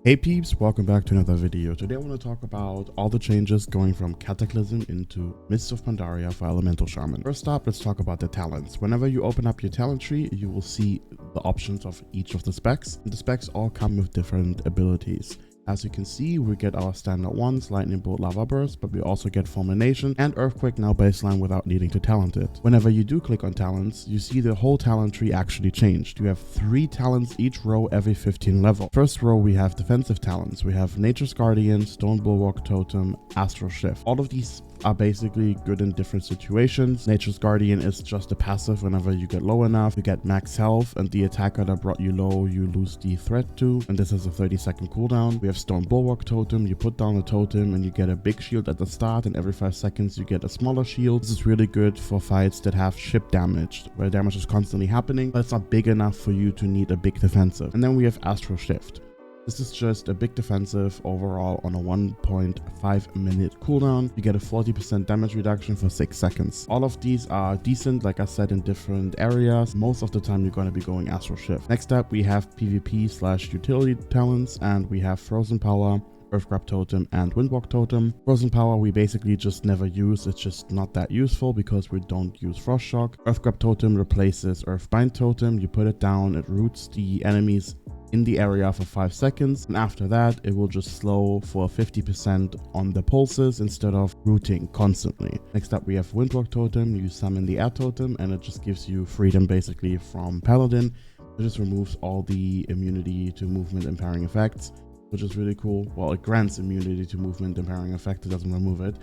Hey peeps, welcome back to another video. Today I want to talk about all the changes going from Cataclysm into Mists of Pandaria for Elemental Shaman. First up, let's talk about the talents. Whenever you open up your talent tree, you will see the options of each of the specs. And the specs all come with different abilities. As you can see, we get our standard ones, Lightning Bolt, Lava Burst, but we also get Fulmination and Earthquake now baseline without needing to talent it. Whenever you do click on talents, you see the whole talent tree actually changed. You have 3 talents each row every 15 level. First row, we have defensive talents. We have Nature's Guardian, Stone Bulwark Totem, Astral Shift. All of these are basically good in different situations. Nature's Guardian is just a passive. Whenever you get low enough, you get max health, and the attacker that brought you low, you lose the threat to, and this has a 30-second cooldown. We have Stone Bulwark Totem. You put down a totem and you get a big shield at the start, and every 5 seconds you get a smaller shield. This is really good for fights that have ship damage, where damage is constantly happening, but it's not big enough for you to need a big defensive. And then we have Astral Shift. This is just a big defensive overall on a 1.5 minute cooldown. You get a 40% damage reduction for 6 seconds. All of these are decent, like I said, in different areas. Most of the time you're going to be going Astral Shift. Next up, we have PvP/utility talents, and we have Frozen Power, Earthgrab Totem, and Windwalk Totem. Frozen Power we basically just never use. It's just not that useful because we don't use Frost Shock. Earthgrab Totem replaces Earthbind Totem. You put it down, it roots the enemies in the area for 5 seconds, and after that it will just slow for 50% on the pulses instead of rooting constantly. Next up, we have Windwalk Totem. You summon the Air Totem and it just gives you freedom basically from Paladin. It just removes all the immunity to movement impairing effects, which is really cool. Well, it grants immunity to movement impairing effect, it doesn't remove it.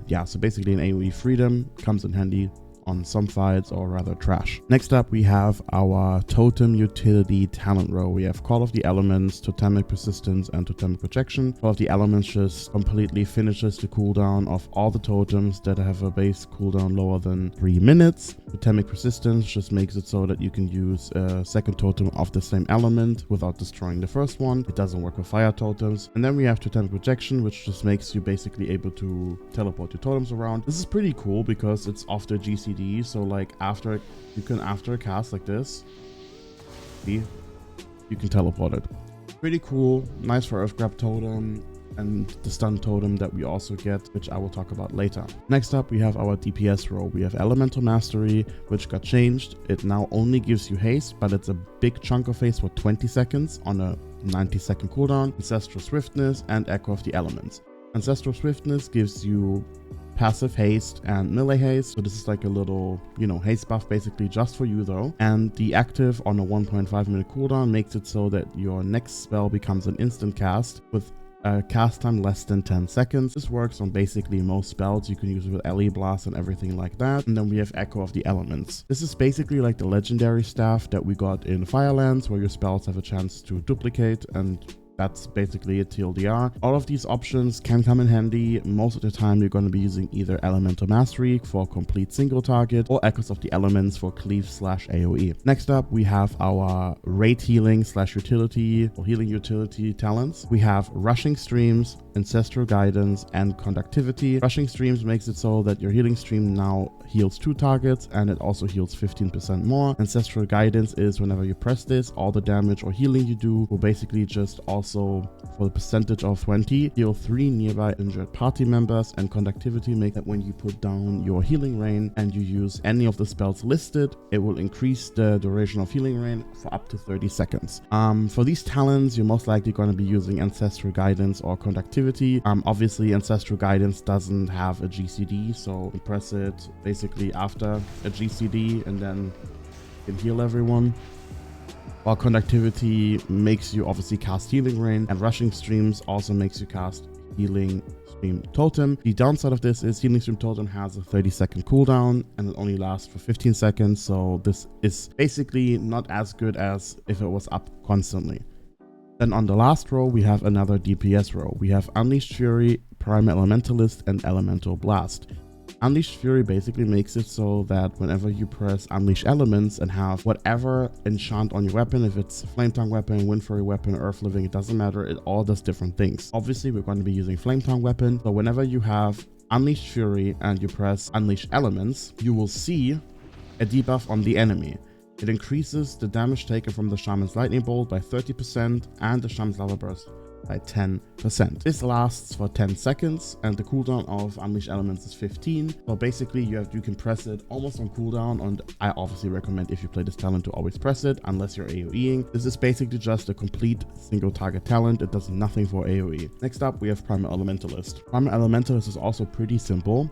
Yeah, so basically an AoE freedom comes in handy on some fights, or rather trash. Next up, we have our totem utility talent row. We have Call of the Elements, Totemic Persistence, and Totemic Projection. Call of the Elements just completely finishes the cooldown of all the totems that have a base cooldown lower than 3 minutes. Totemic Persistence just makes it so that you can use a second totem of the same element without destroying the first one. It doesn't work with fire totems. And then we have Totemic Projection, which just makes you basically able to teleport your totems around. This is pretty cool because it's after GCD. So like after a cast like this, see, you can teleport it. Pretty cool, nice for Earthgrab Totem and the stun totem that we also get, which I will talk about later. Next up, we have our DPS row. We have Elemental Mastery, which got changed. It now only gives you haste, but it's a big chunk of haste for 20 seconds on a 90-second cooldown. Ancestral Swiftness and Echo of the Elements. Ancestral Swiftness gives you passive haste and melee haste, so this is like a little, haste buff basically just for you though. And the active on a 1.5 minute cooldown makes it so that your next spell becomes an instant cast with a cast time less than 10 seconds. This works on basically most spells. You can use it with LE Blast and everything like that. And then we have Echo of the Elements. This is basically like the legendary staff that we got in Firelands, where your spells have a chance to duplicate, and that's basically a TLDR. All of these options can come in handy. Most of the time you're going to be using either Elemental Mastery for complete single target or Echoes of the Elements for Glyphs/AoE. Next up, we have our rate healing/utility or healing utility talents. We have Rushing Streams, Ancestral Guidance, and Conductivity. Rushing Streams makes it so that your healing stream now heals 2 targets, and it also heals 15% more. Ancestral Guidance is whenever you press this, all the damage or healing you do will basically just also for the percentage of 20 heal 3 nearby injured party members. And Conductivity makes that when you put down your healing rain and you use any of the spells listed, it will increase the duration of healing rain for up to 30 seconds. For these talents, you're most likely going to be using Ancestral Guidance or Conductivity. Obviously Ancestral Guidance doesn't have a GCD, so you press it basically after a GCD and then you can heal everyone. While Conductivity makes you obviously cast Healing Rain, and Rushing Streams also makes you cast Healing Stream Totem. The downside of this is Healing Stream Totem has a 30-second cooldown and it only lasts for 15 seconds, so this is basically not as good as if it was up constantly. Then on the last row, we have another DPS row. We have Unleashed Fury, Primal Elementalist, and Elemental Blast. Unleashed Fury basically makes it so that whenever you press Unleash Elements and have whatever enchant on your weapon, if it's a Flame Tongue weapon, Wind Fury weapon, Earth Living, it doesn't matter, it all does different things. Obviously, we're going to be using Flame Tongue weapon, so whenever you have Unleashed Fury and you press Unleash Elements, you will see a debuff on the enemy. It increases the damage taken from the Shaman's Lightning Bolt by 30% and the Shaman's Lava Burst by 10%. This lasts for 10 seconds and the cooldown of Unleash Elements is 15. So basically you can press it almost on cooldown, and I obviously recommend if you play this talent to always press it unless you're AoEing. This is basically just a complete single target talent. It does nothing for AoE. Next up we have Primal Elementalist. Primal Elementalist is also pretty simple.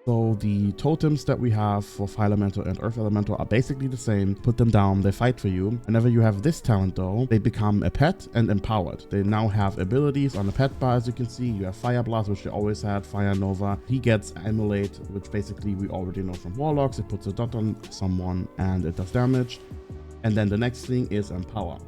So the totems that we have for Fire Elemental and Earth Elemental are basically the same. Put them down, they fight for you. Whenever you have this talent though, they become a pet and empowered. They now have abilities on the pet bar. As you can see, you have Fire Blast, which they always had, Fire Nova. He gets Emulate, which basically we already know from Warlocks. It puts a dot on someone and it does damage. And then the next thing is Empower.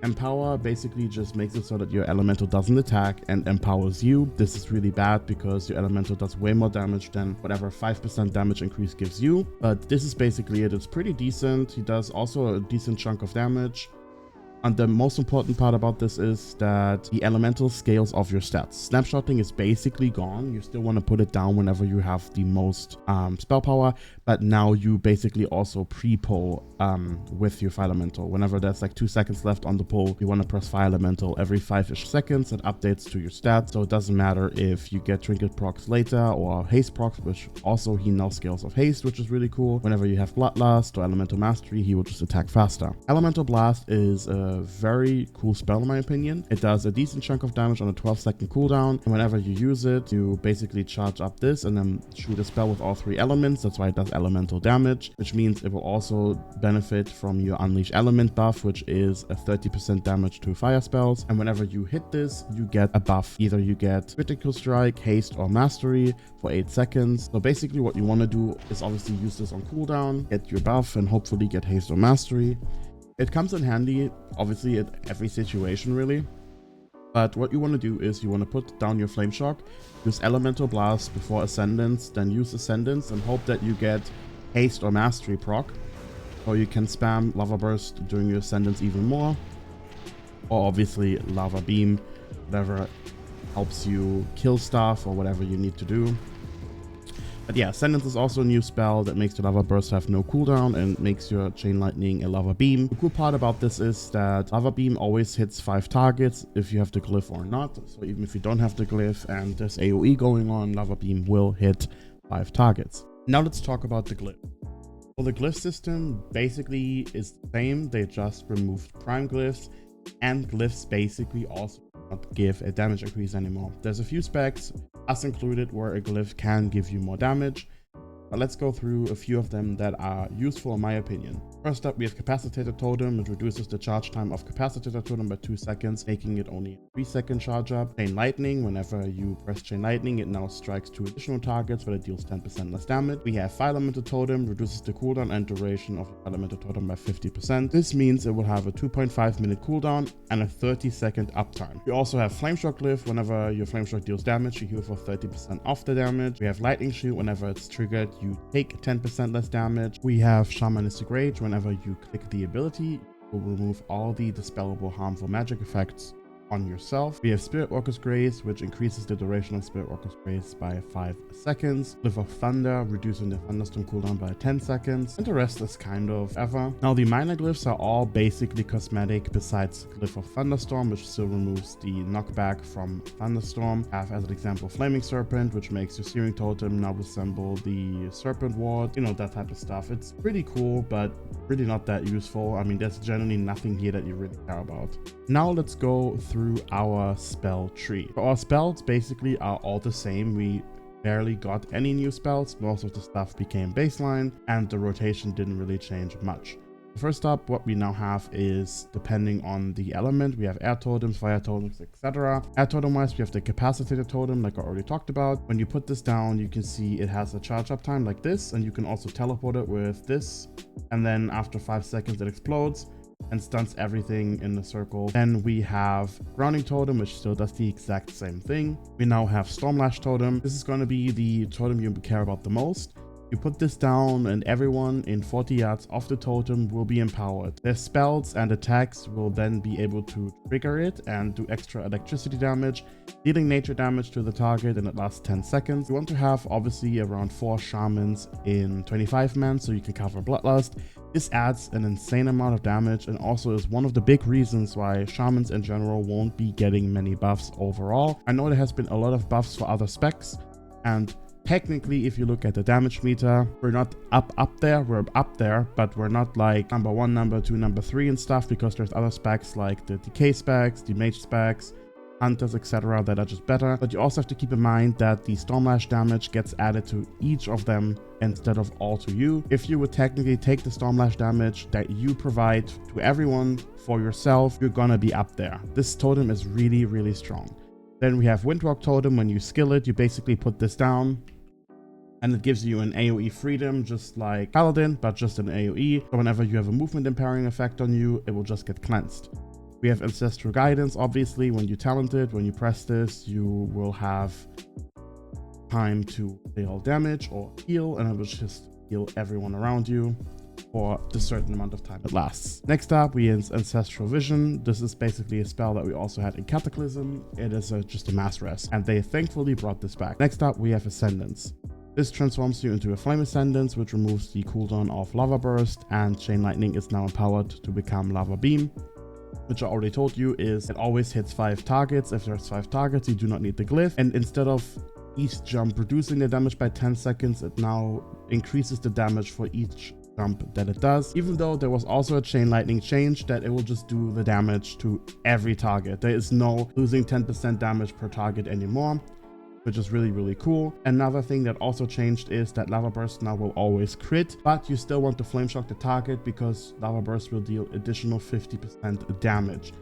Empower basically just makes it so that your elemental doesn't attack and empowers you. This is really bad because your elemental does way more damage than whatever 5% damage increase gives you. But this is basically it. It's pretty decent. He does also a decent chunk of damage. And the most important part about this is that the elemental scales off your stats. Snapshotting is basically gone. You still want to put it down whenever you have the most spell power, but now you basically also pre-pull with your Fire Elemental. Whenever there's like 2 seconds left on the pull, you want to press Fire Elemental every 5-ish seconds. It updates to your stats, so it doesn't matter if you get Trinket procs later or Haste procs, which also he now scales off Haste, which is really cool. Whenever you have Bloodlust or Elemental Mastery, he will just attack faster. Elemental Blast is a very cool spell in my opinion. It does a decent chunk of damage on a 12-second cooldown, and whenever you use it, you basically charge up this and then shoot a spell with all 3 elements. That's why it does elemental damage, which means it will also benefit from your Unleash Element buff, which is a 30% damage to fire spells. And whenever you hit this, you get a buff. Either you get Critical Strike, Haste, or Mastery for 8 seconds. So basically what you want to do is obviously use this on cooldown, get your buff, and hopefully get Haste or Mastery. It comes in handy, obviously, at every situation, really. But what you want to do is you want to put down your Flame Shock, use Elemental Blast before Ascendance, then use Ascendance and hope that you get Haste or Mastery proc. Or you can spam Lava Burst during your Ascendance even more. Or obviously Lava Beam, whatever helps you kill stuff or whatever you need to do. But yeah, Ascendance is also a new spell that makes the Lava Burst have no cooldown and makes your Chain Lightning a Lava Beam. The cool part about this is that Lava Beam always hits 5 targets if you have the Glyph or not. So even if you don't have the Glyph and there's AoE going on, Lava Beam will hit 5 targets. Now let's talk about the Glyph. So the Glyph system basically is the same. They just removed Prime Glyphs, and Glyphs basically also not give a damage increase anymore. There's a few specs, us included, where a Glyph can give you more damage, but let's go through a few of them that are useful in my opinion. First up, we have Capacitator Totem, which reduces the charge time of Capacitator Totem by 2 seconds, making it only a 3-second charge up. Chain Lightning, whenever you press Chain Lightning, it now strikes 2 additional targets, but it deals 10% less damage. We have Fire Elemental Totem, reduces the cooldown and duration of the Fire Elemental Totem by 50%. This means it will have a 2.5 minute cooldown and a 30-second uptime. We also have Flame Shock Glyph, whenever your Flame Shock deals damage, you heal for 30% off the damage. We have Lightning Shield, whenever it's triggered, you take 10% less damage. We have Shamanistic Rage, whenever you click the ability, it will remove all the dispellable harmful magic effects on yourself. We have Spirit Walker's Grace, which increases the duration of Spirit Walker's Grace by 5 seconds. Glyph of Thunder, reducing the Thunderstorm cooldown by 10 seconds. And the rest is kind of ever. Now the minor glyphs are all basically cosmetic besides Glyph of Thunderstorm, which still removes the knockback from Thunderstorm. I have as an example Flaming Serpent, which makes your Searing Totem now resemble the Serpent Ward, you know, that type of stuff. It's pretty cool, but really not that useful. I mean, there's generally nothing here that you really care about. Now let's go through our spell tree. Our spells basically are all the same. We barely got any new spells. Most of the stuff became baseline and the rotation didn't really change much. First up, what we now have is, depending on the element, we have air totems, fire totems, etc. Air totem wise, we have the Capacitator Totem, like I already talked about. When you put this down, you can see it has a charge up time like this, and you can also teleport it with this, and then after 5 seconds it explodes and stuns everything in the circle. Then we have Grounding Totem, which still does the exact same thing. We now have Stormlash Totem. This is going to be the totem you care about the most. You put this down and everyone in 40 yards of the totem will be empowered. Their spells and attacks will then be able to trigger it and do extra electricity damage, dealing nature damage to the target, and it lasts 10 seconds. You want to have obviously around 4 shamans in 25 man so you can cover Bloodlust. This adds an insane amount of damage and also is one of the big reasons why shamans in general won't be getting many buffs overall. I know there has been a lot of buffs for other specs, and technically if you look at the damage meter, we're not up there, we're up there, but we're not like number 1, number 2, number 3 and stuff, because there's other specs like the decay specs, the mage specs, hunters, etc. that are just better. But you also have to keep in mind that the Stormlash damage gets added to each of them instead of all to you. If you would technically take the Stormlash damage that you provide to everyone for yourself, you're gonna be up there. This totem is really, really strong. Then we have Windwalk Totem. When you skill it, you basically put this down and it gives you an AoE freedom, just like Paladin, but just an AoE. So whenever you have a movement impairing effect on you, it will just get cleansed. We have Ancestral Guidance. Obviously, when you talent it, when you press this, you will have time to deal damage or heal, and it will just heal everyone around you for the certain amount of time it lasts. Next up, we have Ancestral Vision. This is basically a spell that we also had in Cataclysm. It is just a mass rest, and they thankfully brought this back. Next up, we have Ascendance. This transforms you into a Flame Ascendance, which removes the cooldown of Lava Burst, and Chain Lightning is now empowered to become Lava Beam, which I already told you is it always hits 5 targets. If there's 5 targets, you do not need the glyph, and instead of each jump reducing the damage by 10 seconds, it now increases the damage for each jump that it does, even though there was also a Chain Lightning change that it will just do the damage to every target. There is no losing 10% damage per target anymore, which is really, really cool. Another thing that also changed is that Lava Burst now will always crit, but you still want to Flame Shock the target because Lava Burst will deal additional 50% damage.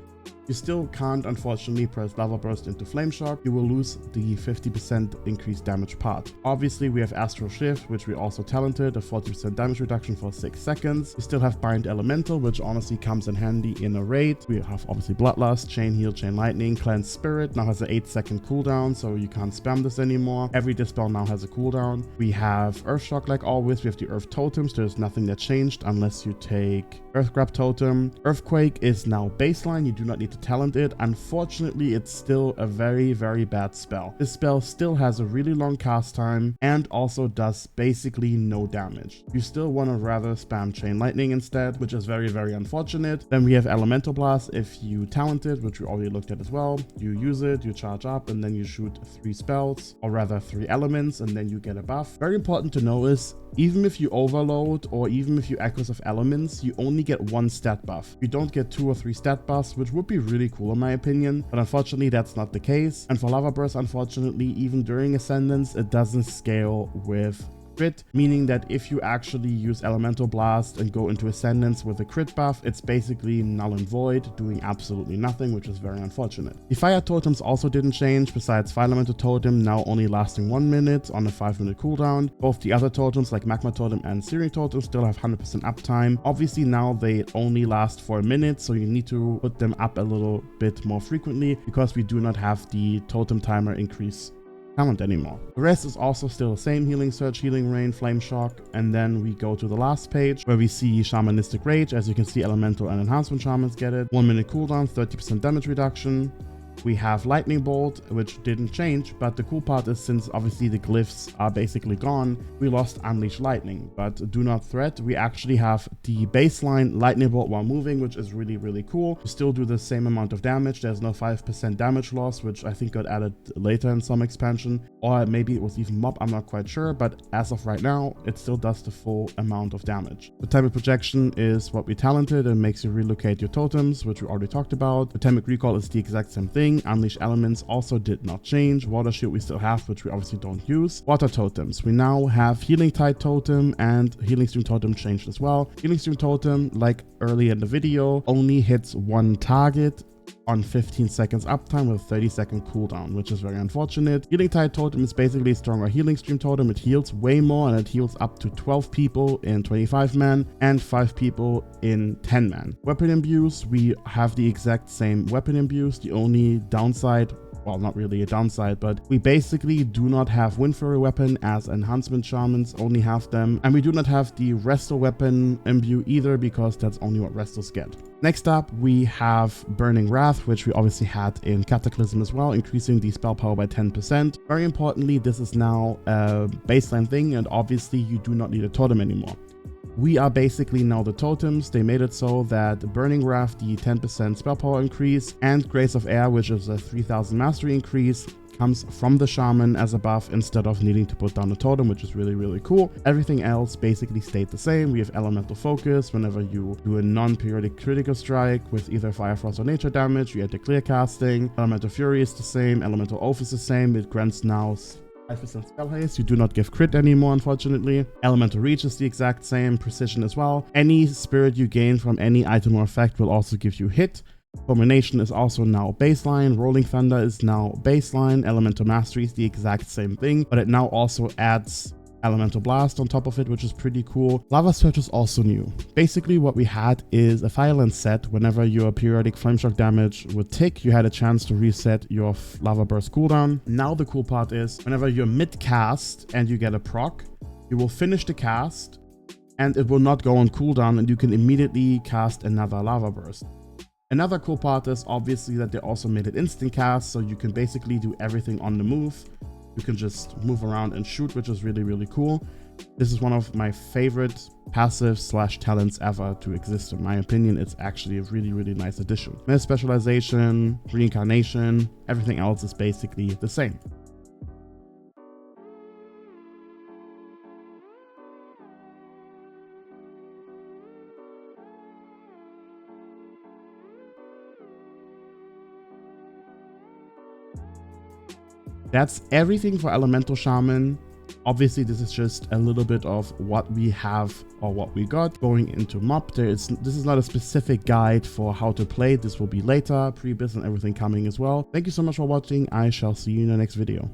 You still can't, unfortunately, press Lava Burst into Flame Shock. You will lose the 50% increased damage part. Obviously, we have Astral Shift, which we also talented, a 40% damage reduction for 6 seconds. We still have Bind Elemental, which honestly comes in handy in a raid. We have obviously Bloodlust, Chain Heal, Chain Lightning. Cleanse Spirit now has an 8-second cooldown, so you can't spam this anymore. Every Dispel now has a cooldown. We have Earth Shock like always. We have the Earth Totems. There's nothing that changed unless you take Earth Grab Totem. Earthquake is now baseline. You do not need to talent it. Unfortunately, it's still a very, very bad spell. This spell still has a really long cast time and also does basically no damage. You still want to rather spam Chain Lightning instead, which is very, very unfortunate. Then we have Elemental Blast. If you talent it, which we already looked at as well, you use it, you charge up, and then you shoot 3 spells, or rather 3 elements, and then you get a buff. Very important to know is, even if you overload or even if you echoes of elements, you only get 1 stat buff. You don't get 2 or 3 stat buffs, which would be really cool in my opinion, but unfortunately that's not the case. And for Lava Burst, unfortunately, even during Ascendance, it doesn't scale with crit, meaning that if you actually use Elemental Blast and go into Ascendance with a crit buff, it's basically null and void, doing absolutely nothing, which is very unfortunate. The Fire Totems also didn't change, besides Fire Elemental Totem now only lasting 1 minute on a 5-minute cooldown. Both the other totems like Magma Totem and Searing Totem still have 100% uptime. Obviously now they only last for a minute, so you need to put them up a little bit more frequently because we do not have the totem timer increase talent anymore. The rest is also still the same: Healing Surge, Healing Rain, Flame Shock, and then we go to the last page where we see Shamanistic Rage. As you can see, Elemental and Enhancement Shamans get it. 1 minute cooldown, 30% damage reduction. We have Lightning Bolt, which didn't change, but the cool part is since obviously the glyphs are basically gone, we lost Unleash Lightning. But do not fret, we actually have the baseline Lightning Bolt while moving, which is really, really cool. You still do the same amount of damage. There's no 5% damage loss, which I think got added later in some expansion, or maybe it was even MoP, I'm not quite sure, but as of right now, it still does the full amount of damage. Totemic Projection is what we talented and makes you relocate your totems, which we already talked about. Totemic Recall is the exact same thing. Unleash Elements also did not change. Water Shield we still have, which we obviously don't use. Water Totems, we now have Healing Tide Totem, and Healing Stream Totem changed as well. Healing Stream Totem, like early in the video, only hits 1 target on 15 seconds uptime with 30-second cooldown, which is very unfortunate. Healing Tide Totem is basically a stronger Healing Stream Totem. It heals way more, and it heals up to 12 people in 25 man and 5 people in 10 man. Weapon Imbues, we have the exact same Weapon Imbues. The only downside, well, not really a downside, but we basically do not have Wind Fury Weapon, as Enhancement Shamans only have them, and we do not have the Resto Weapon Imbue either, because that's only what Restos get. Next up, we have Burning Wrath, which we obviously had in Cataclysm as well, increasing the spell power by 10%. Very importantly, this is now a baseline thing, and obviously you do not need a totem anymore. We are basically now the totems. They made it so that Burning Wrath, the 10% spell power increase, and Grace of Air, which is a 3000 mastery increase, comes from the Shaman as a buff instead of needing to put down a totem, which is really, really cool. Everything else basically stayed the same. We have Elemental Focus. Whenever you do a non-periodic critical strike with either Fire, Frost, or Nature damage, you add the clear casting. Elemental Fury is the same. Elemental Oath is the same. It grants now 5% spell haste. You do not give crit anymore, unfortunately. Elemental Reach is the exact same. Precision as well. Any spirit you gain from any item or effect will also give you hit. Fulmination is also now baseline. Rolling Thunder is now baseline. Elemental Mastery is the exact same thing, but it now also adds Elemental Blast on top of it, which is pretty cool. Lava Surge is also new. Basically what we had is a Fireland set. Whenever your periodic flame shock damage would tick, you had a chance to reset your Lava Burst cooldown. Now the cool part is whenever you're mid-cast and you get a proc, you will finish the cast and it will not go on cooldown and you can immediately cast another Lava Burst. Another cool part is obviously that they also made it instant cast, so you can basically do everything on the move. You can just move around and shoot, which is really, really cool. This is one of my favorite passive / talents ever to exist. In my opinion, it's actually a really, really nice addition. Myth specialization, reincarnation, everything else is basically the same. That's everything for Elemental Shaman. Obviously, this is just a little bit of what we have or what we got going into MoP. This is not a specific guide for how to play. This will be later, pre-biz and everything coming as well. Thank you so much for watching. I shall see you in the next video.